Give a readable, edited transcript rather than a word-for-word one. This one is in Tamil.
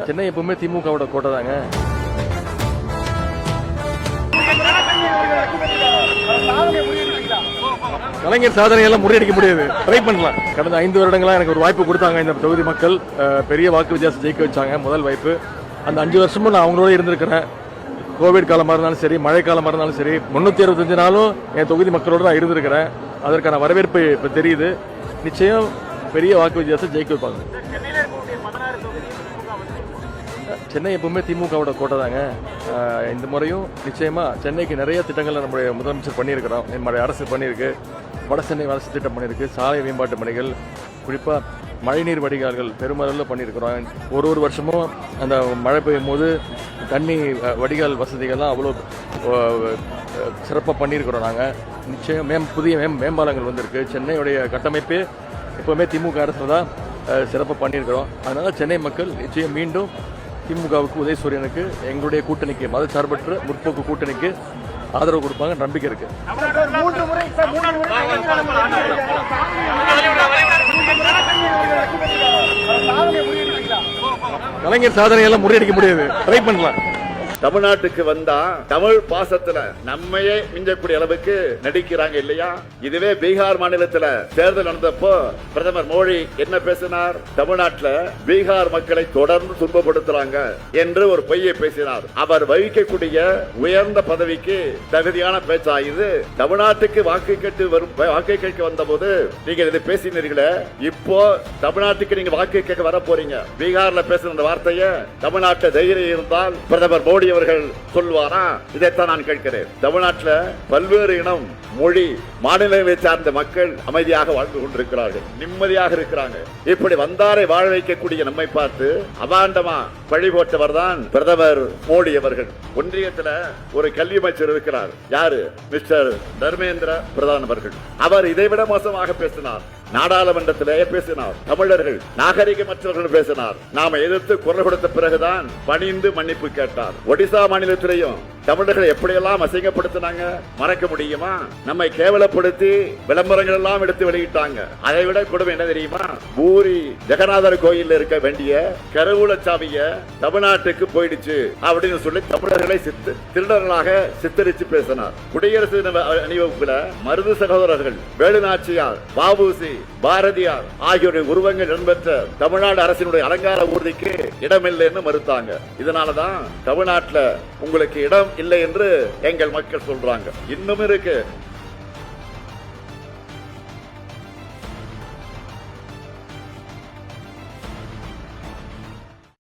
சென்னை எப்பவுமே திமுகவோட கோட்டை தாங்க. கலைஞர் சாதனையெல்லாம் முறியடிக்க முடியாது, ட்ரை பண்ணலாம். கடந்த 5 வருடங்களா எனக்கு ஒரு வாய்ப்பு கொடுத்தாங்க இந்த தொகுதி மக்கள். பெரிய வாக்கு வித்தியாசம் ஜெயிக்க வச்சாங்க, முதல் வாய்ப்பு. அந்த 5 வருஷமும் நான் அவங்களோட இருந்திருக்கிறேன். கோவிட் காலமாக இருந்தாலும் சரி, மழை காலமாக இருந்தாலும் சரி, 365 நாளும் என் தொகுதி மக்களோட நான் இருந்திருக்கிறேன். அதற்கான வரவேற்பு இப்போ தெரியுது. நிச்சயம் பெரிய வாக்கு வித்தியாசம் ஜெயிக்க வைப்பாங்க. சென்னை எப்பவுமே திமுகவோட கோட்டை தாங்க. இந்த முறையும் நிச்சயமா சென்னைக்கு நிறைய திட்டங்களை நம்முடைய முதலமைச்சர் பண்ணியிருக்கிறோம், நம்முடைய அரசு பண்ணியிருக்கு. வட சென்னை வளர்ச்சி திட்டம் பண்ணியிருக்கு, சாலை மேம்பாட்டு பணிகள், குறிப்பாக மழைநீர் வடிகால்கள் பெருமளவில் பண்ணியிருக்கிறோம். ஒரு வருஷமும் அந்த மழை பெய்யும் போது தண்ணி வடிகால் வசதிகள்லாம் அவ்வளோ சிறப்பாக பண்ணியிருக்கிறோம். நாங்கள் நிச்சயம் புதிய மேம்பாலங்கள் வந்திருக்கு. சென்னையுடைய கட்டமைப்பே எப்போவுமே திமுக அரசு தான் சிறப்பாக பண்ணியிருக்கிறோம். அதனால் சென்னை மக்கள் நிச்சயம் மீண்டும் திமுகவுக்கு, உதயசூரியனுக்கு, எங்களுடைய கூட்டணிக்கு, மதச்சார்பற்ற முற்போக்கு கூட்டணிக்கு ஆதரவு கொடுப்பாங்க, நம்பிக்கை இருக்கு. கலைஞர் சாதனையெல்லாம் முறியடிக்க முடியாது, ட்ரை பண்ணலாம். தமிழ்நாட்டுக்கு வந்தா தமிழ் பாசத்துல நம்மையே மிஞ்சக்கூடிய அளவுக்கு நடிக்கிறாங்க இல்லையா? இதுவே பீகார் மாநிலத்துல தேர்தல் நடந்தப்போ பிரதமர் மோடி என்ன பேசினார்? தமிழ்நாட்டுல பீகார் மக்களை தொடர்ந்து துன்பப்படுத்துறாங்க என்று ஒரு பொய்யை பேசினார். அவர் வகிக்கக்கூடிய உயர்ந்த பதவிக்கு தகுதியான பேச்சா இது? தமிழ்நாட்டுக்கு வாக்கு கேட்க வந்த போது நீங்க இதை பேசினீர்களே, இப்போ தமிழ்நாட்டுக்கு நீங்க வாக்கு கேட்க வர போறீங்க. பீகார்ல பேசுற வார்த்தையை தமிழ்நாட்டுல தைரியம் இருந்தால் பிரதமர் மோடி அவர்கள் சொல்வாரா? இதைத்தான் நான் கேட்கிறேன். தமிழ்நாட்டில் பல்வேறு இனம், மொழி, மாநிலங்களை சார்ந்த மக்கள் அமைதியாக வாழ்ந்து கொண்டிருக்கிறார்கள், நிம்மதியாக இருக்கிறாங்க. இப்படி வந்தாரை வாழ வைக்கக்கூடிய நம்மை பார்த்து அபாண்டமா பழி போட்டவர் தான் பிரதமர் மோடி அவர்கள். ஒன்றியத்தில் ஒரு கல்வி அமைச்சர் இருக்கிறார், யாரு? மிஸ்டர் தர்மேந்திர பிரதான் அவர்கள். அவர் இதைவிட மோசமாக பேசினார். நாடாளுமன்றத்திலேயே பேசினார். தமிழர்கள் நாகரிகமற்றவர்கள் பேசினார். நாம எதிர்த்து குரல் கொடுத்த பிறகுதான் பணிந்து மன்னிப்பு கேட்டார். ஒடிசா மாநிலத்திலேயும் தமிழர்களை எப்படியெல்லாம் அசிங்கப்படுத்தினாங்க, மறக்க முடியுமா? நம்மை கேவலப்படுத்தி விளம்பரங்கள் எல்லாம் எடுத்து வெளியிட்டாங்க. அதை விட கொடுமை என்ன தெரியுமா? பூரி ஜெகநாதர் கோயில் இருக்க வேண்டிய கருவூல சாவிய தமிழ்நாட்டுக்கு போயிடுச்சு அப்படின்னு சொல்லி தமிழர்களை திருடர்களாக சித்தரித்து பேசினார். குடியரசு அணிவகுப்புல மருது சகோதரர்கள், வேலுநாச்சியார், வாபூசி, பாரதியார் ஆகியோருடைய உருவங்கள் இடம்பெற்ற தமிழ்நாடு அரசினுடைய அலங்கார ஊர்திக்கு இடமில்லைன்னு மறுத்தாங்க. இதனாலதான் தமிழ்நாட்டில் உங்களுக்கு இடம் இல்லை என்று எங்கள் மக்கள் சொல்றாங்க. இன்னும் இருக்கு.